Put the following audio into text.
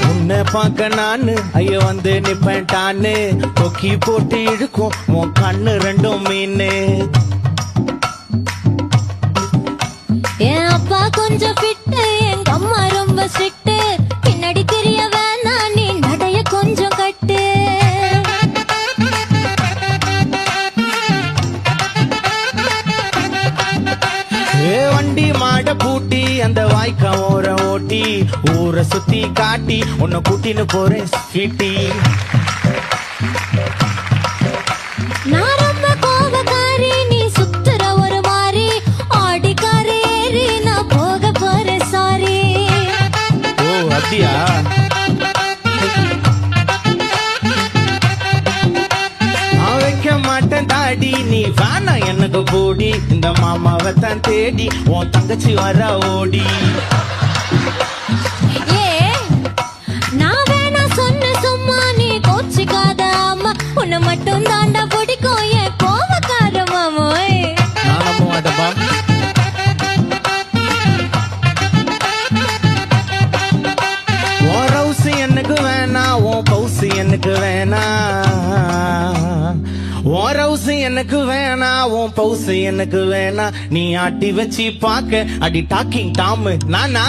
உன்னை பார்க்க நானு ஐயோ வந்து நிப்பேன் டான்னு கொக்கி போட்டு இழுக்கும் உன் கண்ணு ரெண்டும் மீனு. என் அப்பா கொஞ்சம் ஃபிட்டு, எங்க அம்மா ரொம்ப ஸ்ட்ரிக்ட். பின்னாடி தெரிய வேணாம், நீ நடைய கொஞ்சம் கட்டு. வண்டி மாட பூட்டி அந்த வாய்க்கா ஓர ஓட்டி ஊரை சுத்தி காட்டி உன்னை கூட்டின்னு போறேன் ஸ்வீட்டி. நான் ரொம்ப கோபக்காரி, நீ சுத்துற ஒரு மாதிரி. ஆடிக்காரி ஏறி நான் போக போறேன் சாரி. ஓ அப்படியா? நான் வைக்க மாட்டேன் தாடி, நீ வேணா எனக்கு போடி. இந்த மாமாவை தான் தேடி உன் தங்கச்சி வர ஓடி. ஏ நான் வேணா சொன்ன சும்மா, நீ கோச்சிக்காத அம்மா. உன்னை மட்டும் தாண்டா பிடிக்கும் என் கோபக்கார மாமோய். நான் நம்ப மாட்டேன்பா. உன் ரவுசு எனக்கு வேணா, உன் பவுசு எனக்கு வேணா. உன் ரவுசு எனக்கு வேணா, உன் பவுசு எனக்கு வேணா. நீ ஆட்டி வச்சு பாக்க அடி டாக்கிங் டாமு நானா.